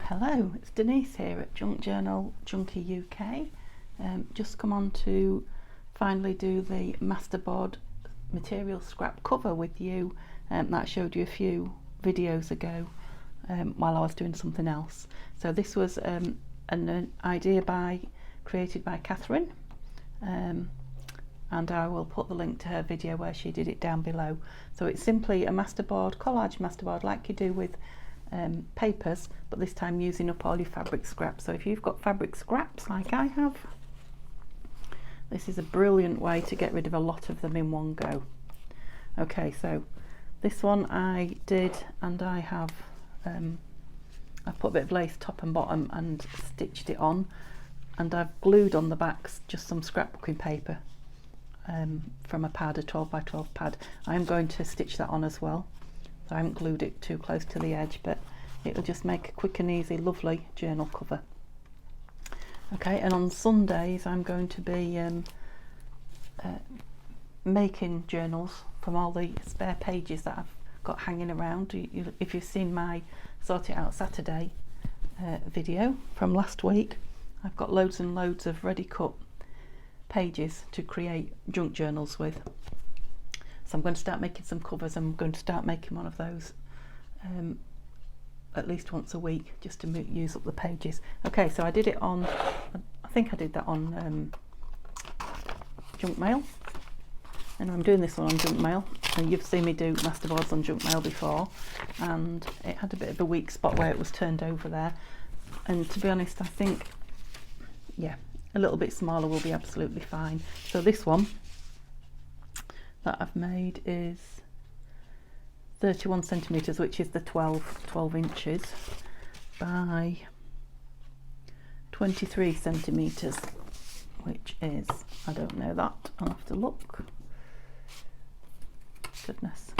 Hello, it's Denise here at Junk Journal Junkie UK. Just come on to finally do the masterboard material scrap cover with you that I showed you a few videos ago while I was doing something else. So this was an idea created by Catherine, and I will put the link to her video where she did it down below. So it's simply a masterboard, collage masterboard, like you do with papers, but this time using up all your fabric scraps. So if you've got fabric scraps like I have, this is a brilliant way to get rid of a lot of them in one go. Okay, so this one I did, and I have I put a bit of lace top and bottom and stitched it on, and I've glued on the backs just some scrapbooking paper from a pad, a 12 by 12 pad. I'm going to stitch that on as well. So I haven't glued it too close to the edge, but it'll just make a quick and easy, lovely journal cover. Okay, and on Sundays I'm going to be making journals from all the spare pages that I've got hanging around. If you've seen my Sort It Out Saturday video from last week, I've got loads and loads of ready cut pages to create junk journals with. So I'm going to start making some covers. I'm going to start making one of those at least once a week, just to use up the pages. Okay, so I did it on, I think I did that on junk mail, and I'm doing this one on junk mail. And you've seen me do masterboards on junk mail before, and it had a bit of a weak spot where it was turned over there. And to be honest, I think, yeah, a little bit smaller will be absolutely fine. So this one that I've made is 31 centimeters, which is the 12 inches by 23 centimeters, which is, I don't know that, I'll have to look. Goodness.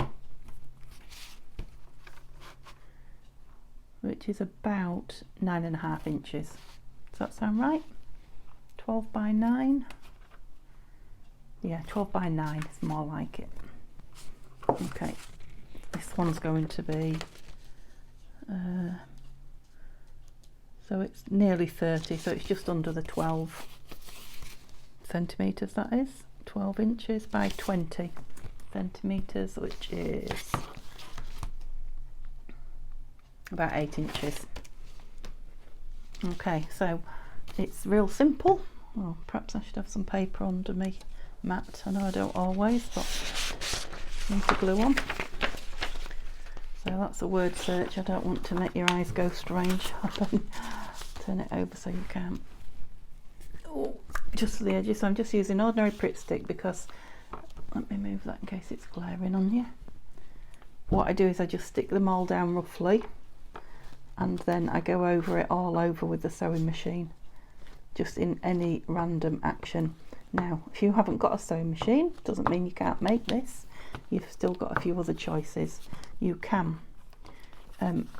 Which is about 9.5 inches. Does that sound right? 12 by 9. Yeah, 12 by 9 is more like it. Okay, this one's going to be, so it's nearly 30, so it's just under the 12 centimetres, that is. 12 inches by 20 centimetres, which is about 8 inches. Okay, so it's real simple. Well, perhaps I should have some paper under me mat. I know I don't always, but I need to glue on. So that's a word search. I don't want to make your eyes go strange. Turn it over so you can't. Oh, just the edges. So I'm just using ordinary Pritt stick because, let me move that in case it's glaring on you. What I do is I just stick them all down roughly, and then I go over it all over with the sewing machine, just in any random action. Now, if you haven't got a sewing machine, doesn't mean you can't make this. You've still got a few other choices. You can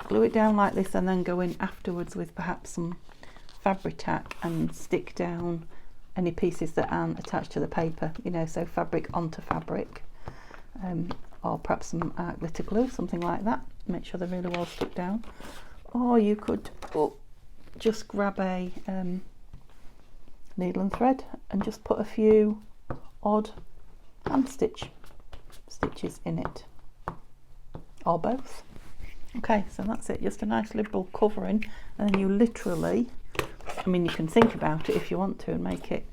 glue it down like this, and then go in afterwards with perhaps some fabric tack and stick down any pieces that aren't attached to the paper, you know, so fabric onto fabric, or perhaps some art glitter glue, something like that. Make sure they're really well stuck down. Or you could just grab a needle and thread and just put a few odd hand stitches in it, or both. Okay, so that's it, just a nice liberal covering, and then you literally, I mean, you can think about it if you want to and make it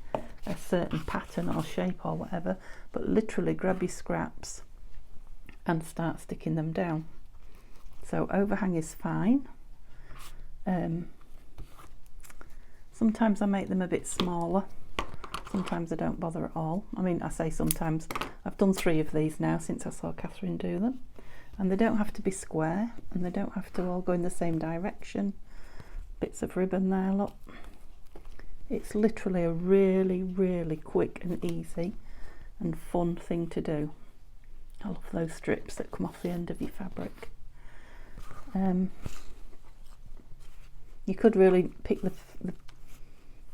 a certain pattern or shape or whatever, but literally grab your scraps and start sticking them down. So overhang is fine. Sometimes I make them a bit smaller, sometimes I don't bother at all. I mean, I say sometimes. I've done 3 of these now since I saw Catherine do them, and they don't have to be square, and they don't have to all go in the same direction. Bits of ribbon there, look. It's literally a really, really quick and easy and fun thing to do. I love those strips that come off the end of your fabric. You could really pick the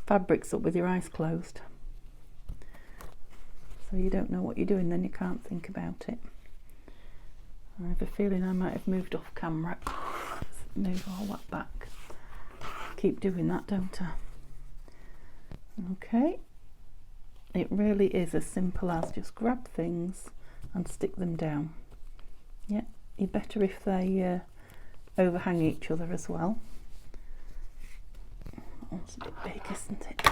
fabrics up with your eyes closed, so you don't know what you're doing, then you can't think about it. I have a feeling I might have moved off camera. Move all that back. keep doing that, don't I? Okay, it really is as simple as just grab things and stick them down. Yeah, you're better if they overhang each other as well. That one's a bit big, isn't it?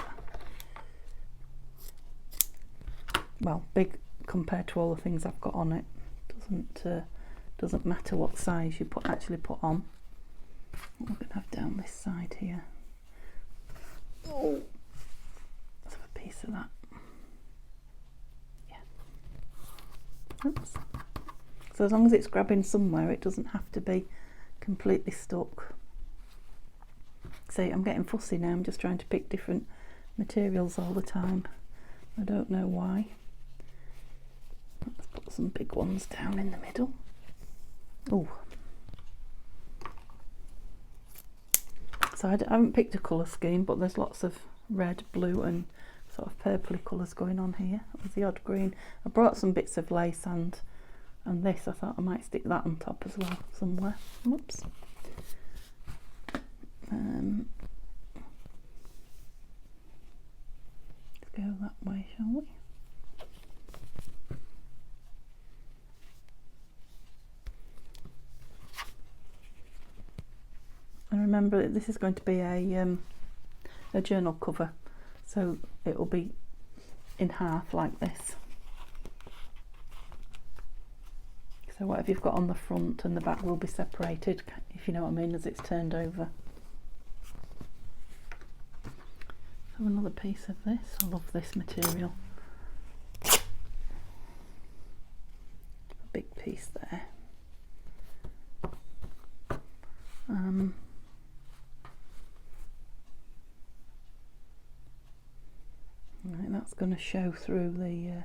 Well, big compared to all the things I've got on it. Doesn't matter what size you actually put on. What we're going to have down this side here. Oh, let's have a piece of that. Yeah. Oops. So as long as it's grabbing somewhere, it doesn't have to be completely stuck. See, I'm getting fussy now. I'm just trying to pick different materials all the time. I don't know why. Let's put some big ones down in the middle. Oh. So I haven't picked a colour scheme, but there's lots of red, blue and sort of purpley colours going on here. There's the odd green. I brought some bits of lace and this. I thought I might stick that on top as well somewhere. Whoops. Let's go that way, shall we? And remember, this is going to be a journal cover, so it will be in half like this. So whatever you've got on the front and the back will be separated, if you know what I mean, as it's turned over. Have another piece of this. I love this material. A big piece there. Right, that's going to show through the.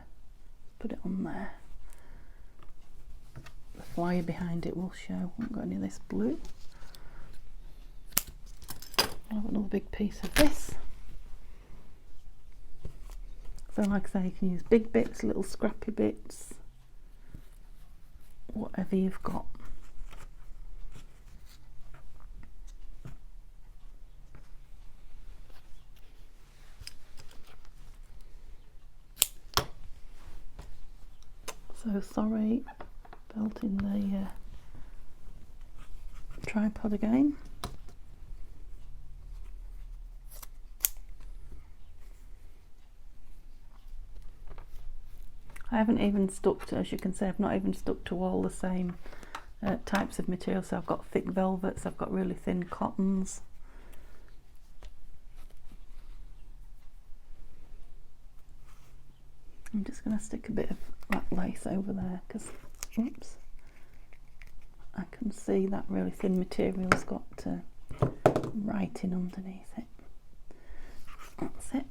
Put it on there. The flyer behind it will show. I haven't got any of this blue. I'll have another big piece of this. So like I say, you can use big bits, little scrappy bits, whatever you've got. So sorry, belting the tripod again. I haven't even stuck to, as you can see, I've not even stuck to all the same types of material. So I've got thick velvets, I've got really thin cottons. I'm just going to stick a bit of that lace over there because, oops, I can see that really thin material's got writing underneath it. That's it.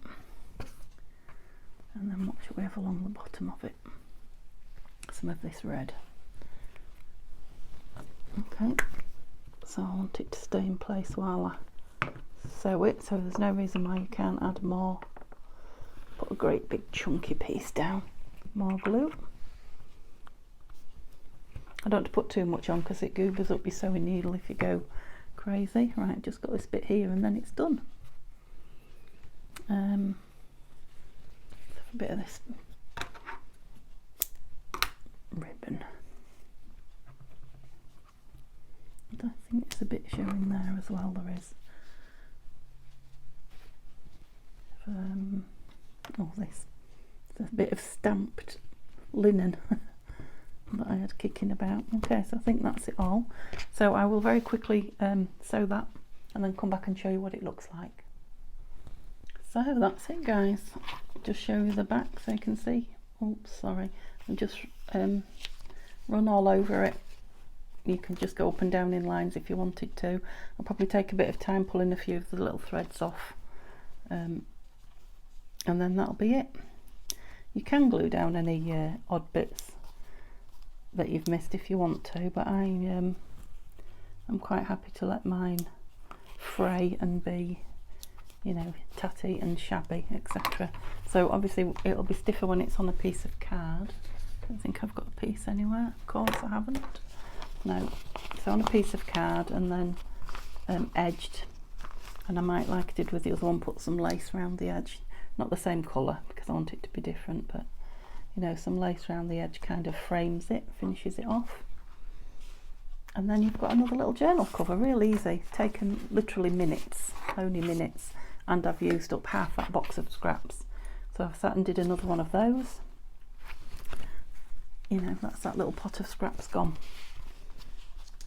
And then what should we have along the bottom of it? Some of this red. Okay, so I want it to stay in place while I sew it, so there's no reason why you can't add more. Put a great big chunky piece down. More glue. I don't want to put too much on because it goobers up your sewing needle if you go crazy. Right, just got this bit here and then it's done. A bit of this ribbon. I think it's a bit showing there as well. There is. Oh, this. It's a bit of stamped linen that I had kicking about. Okay, so I think that's it all. So I will very quickly sew that and then come back and show you what it looks like. So that's it, guys. Just show you the back so you can see. Oops, sorry. And just run all over it. You can just go up and down in lines if you wanted to. I'll probably take a bit of time pulling a few of the little threads off. And then that'll be it. You can glue down any odd bits that you've missed if you want to, but I'm quite happy to let mine fray and be, you know, tatty and shabby, etc. So obviously it'll be stiffer when it's on a piece of card. I don't think I've got a piece anywhere. Of course I haven't. No. So on a piece of card and then edged. And I might, like I did with the other one, put some lace around the edge. Not the same colour because I want it to be different, but you know, some lace around the edge kind of frames it, finishes it off. And then you've got another little journal cover, real easy, taken literally minutes, only minutes, and I've used up half that box of scraps. So I've sat and did another one of those. You know, that's that little pot of scraps gone.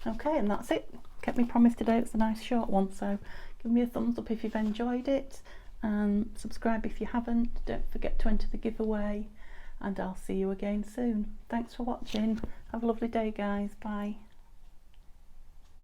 Okay, and that's it. Kept me promise today. It's a nice short one, so give me a thumbs up if you've enjoyed it, and subscribe if you haven't. Don't forget to enter the giveaway, and I'll see you again soon. Thanks for watching. Have a lovely day, guys. Bye.